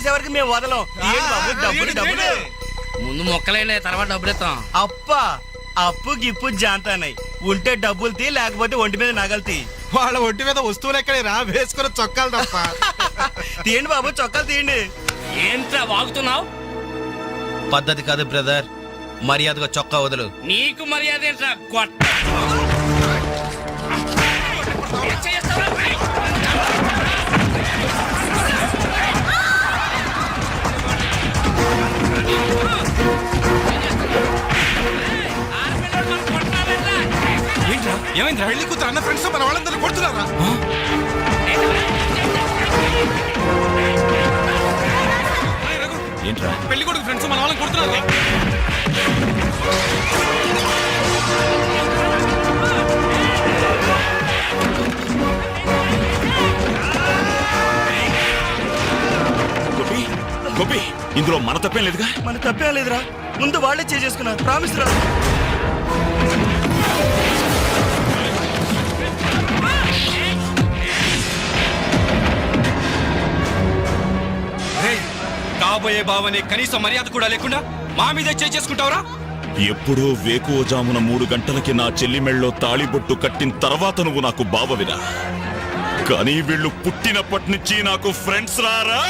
చేసేవరకు మేము వదలం. ఏంటి బాబు, డబ్బులు డబ్బులు ముందు మొక్కలైనా తర్వాత డబ్బులు ఇస్తాం. అప్పు గిప్పు జాంతానాయి. ఉంటే డబ్బులు తీ, లేకపోతే ఒంటి మీద నగలు తీ. వాళ్ళ ఒంటి మీద వస్తువులు ఎక్కడే రా, వేసుకున్న చొక్కాలు తప్ప. తీయండి బాబు, చొక్కాలు తీయండి. ఏంట్రా వాగుతున్నావు? పద్ధతి కాదు బ్రదర్, మర్యాదగా చొక్కా వదులు. నీకు మర్యాద ఏంట్రా గొట్ట? ఏమైంది? పెళ్లి కూతురు అన్న ఫ్రెండ్స్ మన వాళ్ళందరూ కొడుతున్నారా? ఏంట్రా పెళ్లి కొడుకు ఫ్రెండ్స్ మన వాళ్ళని కొడుతున్నారు. గోపి, గోపి, ఇందులో మన తప్పేం లేదుగా? మన తప్పేం లేదురా, ముందు వాళ్ళే చేసుకున్నారు. ప్రామిస్ రా. కాబోయే బావనే కనీస మర్యాద కూడా లేకుండా మా మీదే చేసుకుంటావురా? ఎప్పుడో వేకువజామున 3 గంటలకి నా చెల్లి మెళ్ళలో తాళిబొట్టు కట్టిన తర్వాత నువ్వు నాకు బావవిరా, కానీ వీళ్ళు పుట్టినప్పటి నుంచి నాకు ఫ్రెండ్స్ రారా.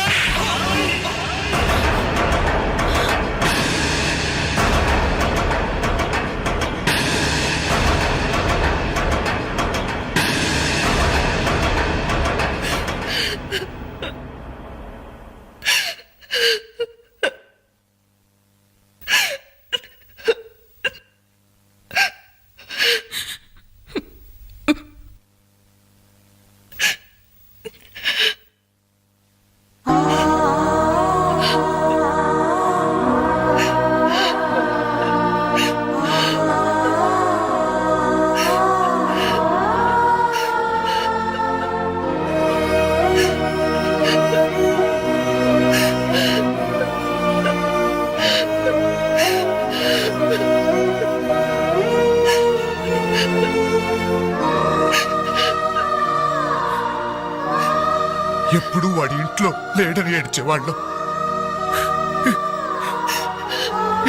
ఎప్పుడు వాడి ఇంట్లో లేడని ఏడ్చేవాళ్ళు.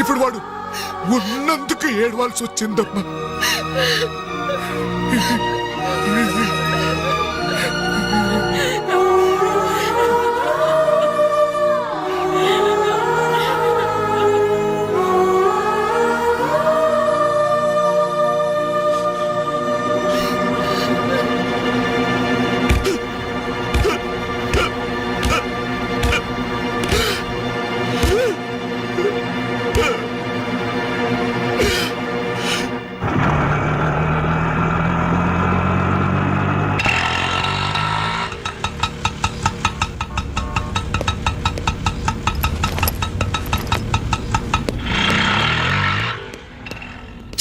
ఇప్పుడు వాడు ఉన్నందుకు ఏడవాల్సి వచ్చిందమ్మా.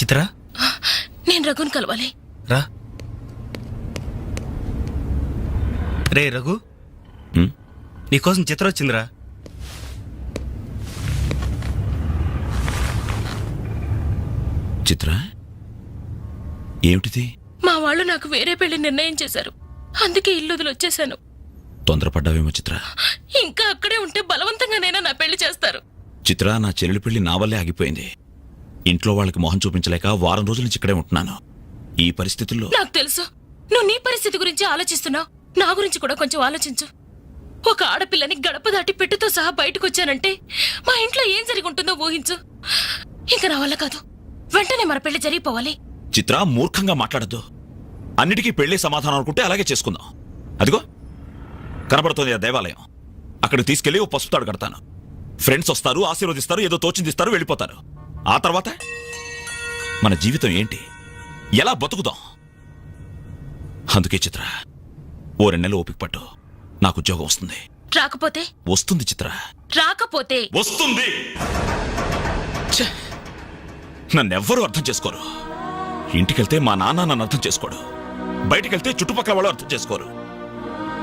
చిత్రా, నేను రఘుని కలవాలి. రా. రే రఘు, నీకోసం చిత్ర వచ్చిందిరా. చిత్ర, ఏమిటిది? మా వాళ్ళు నాకు వేరే పెళ్లి నిర్ణయం చేశారు, అందుకే ఇల్లు వదిలి వచ్చేసాను. తొందరపడ్డావేమో చిత్ర. ఇంకా అక్కడే ఉంటే బలవంతంగానైనా నా పెళ్లి చేస్తారు. చిత్ర, నా చెల్లెలి పెళ్లి నా వల్లే ఆగిపోయింది. ఇంట్లో వాళ్ళకి మొహం చూపించలేక వారం రోజుల నుంచి ఇక్కడే ఉంటున్నాను. ఈ పరిస్థితుల్లో నాకు తెలుసు నువ్వు నీ పరిస్థితి గురించి ఆలోచిస్తున్నావు. నా గురించి కూడా కొంచెం ఆలోచించు. ఒక ఆడపిల్లని గడప దాటి పెట్టుతో సహా బయటకు వచ్చానంటే మా ఇంట్లో ఏం జరిగి ఉంటుందో ఊహించు. ఇంకా నా వల్ల కాదు, వెంటనే మన పెళ్లి జరిగిపోవాలి. చిత్ర, మూర్ఖంగా మాట్లాడద్దు. అన్నిటికీ పెళ్లి సమాధానం అనుకుంటే అలాగే చేసుకుందాం. అదిగో కనబడుతోంది ఆ దేవాలయం, అక్కడికి తీసుకెళ్లి ఓ పసుపు తాడు కడతాను. ఫ్రెండ్స్ వస్తారు, ఆశీర్వదిస్తారు, ఏదో తోచిందిస్తారు, వెళ్ళిపోతారు. ఆ తర్వాత మన జీవితం ఏంటి, ఎలా బతుకుదాం? అందుకే చిత్ర, ఓ 2 నెలలు ఓపిక పట్టు, నాకు ఉద్యోగం వస్తుంది. రాకపోతే? వస్తుంది చిత్ర. రాకపోతే? వస్తుంది. నన్నెవ్వరూ అర్థం చేసుకోరు. ఇంటికెళ్తే మా నాన్న నన్ను అర్థం చేసుకోడు, బయటికెళ్తే చుట్టుపక్కల వాళ్ళు అర్థం చేసుకోరు.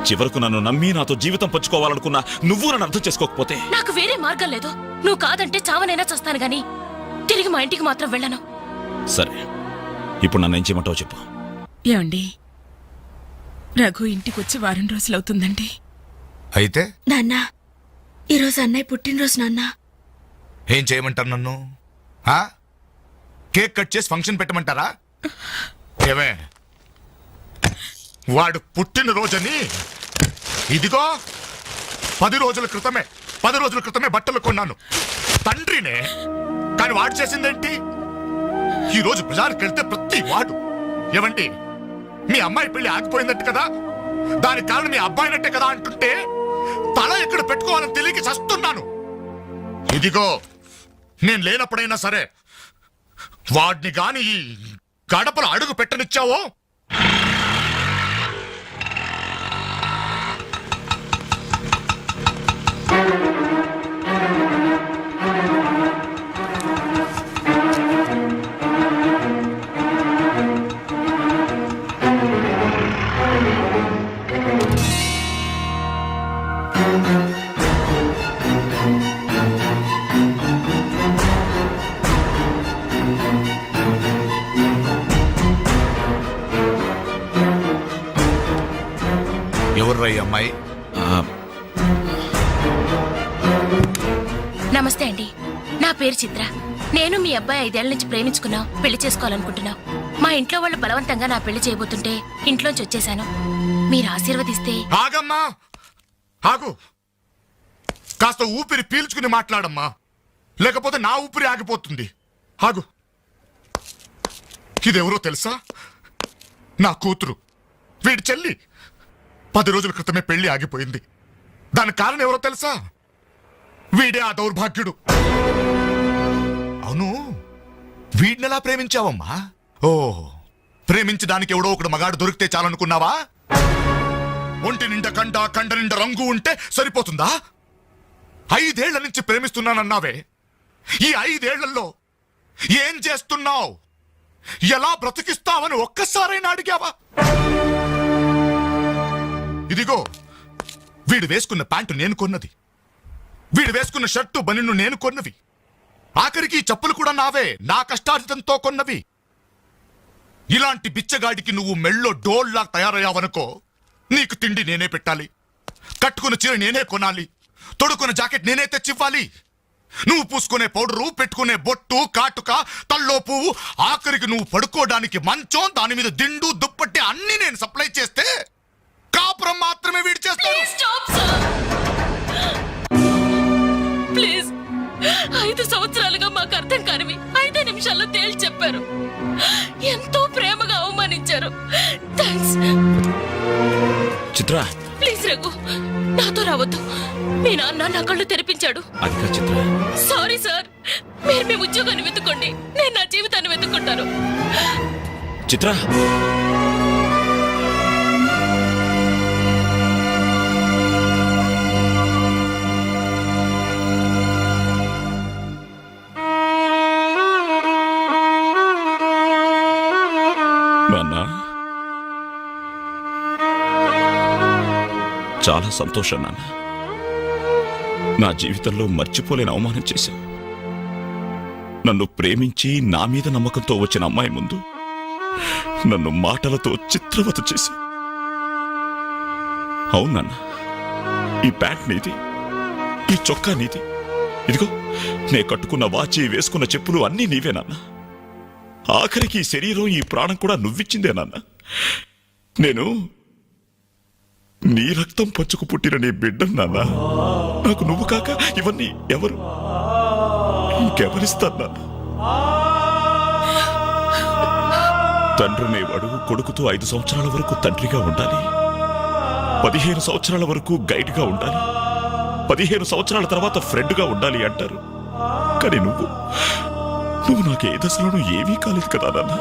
చివరకు నన్ను నమ్మి నాతో జీవితం పంచుకోవాలనుకున్నా నువ్వు నన్ను అర్థం చేసుకోకపోతే? నాకు వేరే మార్గం లేదు. నువ్వు కాదంటే చావనైనా చస్తాను గాని తిరిగి మా ఇంటికి మాత్రం వెళ్ళను. సరే, ఇప్పుడు నన్ను ఏం చేయమంటావు చెప్పు. ఏమండి, రఘు ఇంటికొచ్చి వారం రోజులవుతుందండి. అయితే నాన్న, ఈరోజు అన్నయ్య పుట్టినరోజు నాన్న. ఏం చేయమంటారు నన్ను? ఆ? కేక్ కట్ చేసి ఫంక్షన్ పెట్టమంటారా? ఏమే, వాడు పుట్టినరోజని ఇదిగో 10 రోజుల క్రితమే బట్టలు కొన్నాను. తండ్రినే, కానీ వాడు చేసిందేంటి? ఈ రోజు బజార్కి వెళ్తే ప్రతి వాడు ఏమండి మీ అమ్మాయి పెళ్లి ఆగిపోయిందంట కదా, దానికి కారణం మీ అబ్బాయినట్టే కదా అంటుంటే తల ఎక్కడ పెట్టుకోవాలని తెలియక చస్తున్నాను. ఇదిగో నేను లేనప్పుడైనా సరే వాడిని గాని ఈ గడపలో అడుగు పెట్టనిచ్చావో ఎవర్రా ఈ అమ్మాయి? నమస్తే అండి, నా పేరు చిత్ర. నేను మీ అబ్బాయి 5 ఏళ్ల నుంచి ప్రేమించుకున్నాం, పెళ్లి చేసుకోవాలనుకుంటున్నాం. మా ఇంట్లో వాళ్ళు బలవంతంగా నా పెళ్లి చేయబోతుంటే ఇంట్లోంచి వచ్చేసాను. మీరు ఆశీర్వదిస్తే. ఆగమ్మా, ఆగు. కాస్త ఊపిరి పీల్చుకుని మాట్లాడమ్మా, లేకపోతే నా ఊపిరి ఆగిపోతుంది. ఆగు. ఇదెవరో తెలుసా? నా కూతురు, వీడి చెల్లి. 10 రోజుల క్రితమే పెళ్లి ఆగిపోయింది. దానికి కారణం ఎవరో తెలుసా? వీడే ఆ దౌర్భాగ్యుడు. అవును, వీడినెలా ప్రేమించావమ్మా? ఓ, ప్రేమించడానికి ఎవడో ఒకడు మగాడు దొరికితే చాలనుకున్నావా? ఒంటి నిండా కండ నిండా రంగు ఉంటే సరిపోతుందా? 5 ఏళ్ల నుంచి ప్రేమిస్తున్నానన్నావే, ఈ 5 ఏళ్లలో ఏం చేస్తున్నావు? ఎలా బ్రతికిస్తావని ఒక్కసారైనా అడిగావా? ఇదిగో వీడు వేసుకున్న ప్యాంటు నేను కొన్నది, వీడు వేసుకున్న షర్టు బనిన్ను నేను కొన్నవి, ఆఖరికి ఈ చెప్పులు కూడా నావే, నా కష్టార్జితంతో కొన్నవి. ఇలాంటి బిచ్చగాడికి నువ్వు మెళ్ళో డోల్లా తయారయ్యావనుకో, నీకు తిండి నేనే పెట్టాలి, కట్టుకున్న చీర నేనే కొనాలి, తొడుకున్న జాకెట్ నేనే తెచ్చివ్వాలి. నువ్వు పూసుకునే పౌడరు, పెట్టుకునే బొట్టు, కాటుక, తల్లో పువ్వు, ఆఖరికి నువ్వు పడుకోవడానికి మంచం, దాని మీద దిండు, దుప్పట్టి అన్ని నేను సప్లై చేస్తే కాపురం మాత్రమే వీడి చేస్తాడు. ప్లీజ్, 5 సంవత్సరాలుగా మాకు అర్థం కానివి 5 నిమిషాల్లో తేల్చి చెప్పారు. ఎంతో ప్రేమగా అవమానించారు. థాంక్స్. చిత్ర, ప్లీజ్ రఘు, నాతో రావద్దు. మీ నాన్న నా కళ్ళు తెరిపించాడు. అదిగా చిత్ర. సారీ సార్, మీరు మీ ఉద్యోగాన్ని వెతుక్కోండి, నేను నా జీవితాన్ని వెతుక్కుంటాను. చిత్ర, నాన్నా, చాలా సంతోషం నాన్న. నా జీవితంలో మర్చిపోలేని అవమానం చేశావు. నన్ను ప్రేమించి నా మీద నమ్మకంతో వచ్చిన అమ్మాయి ముందు నన్ను మాటలతో చిత్రవత చేశావు. అవునన్నా, ఈ ప్యాంట్ నీది, ఈ చొక్కా నీది, ఇదిగో నే కట్టుకున్న వాచి, వేసుకున్న చెప్పులు అన్నీ నీవే నాన్న. ఆఖరికి ఈ శరీరం, ఈ ప్రాణం కూడా నువ్విచ్చిందే నాన్న. నేను నీ రక్తం పంచుకు పుట్టిన నీ బిడ్డం నాన్న. నాకు నువ్వు కాక ఇవన్నీ ఎవరు, ఇంకెవరిస్తారు నాన్న? తండ్రినేవాడు కొడుకుతో 5 సంవత్సరాల వరకు తండ్రిగా ఉండాలి, 15 సంవత్సరాల వరకు గైడ్గా ఉండాలి, 15 సంవత్సరాల తర్వాత ఫ్రెండ్గా ఉండాలి అంటారు. కానీ నువ్వు నాకు ఏ దశలోనూ ఏమీ కాలేదు కదా నాన్న.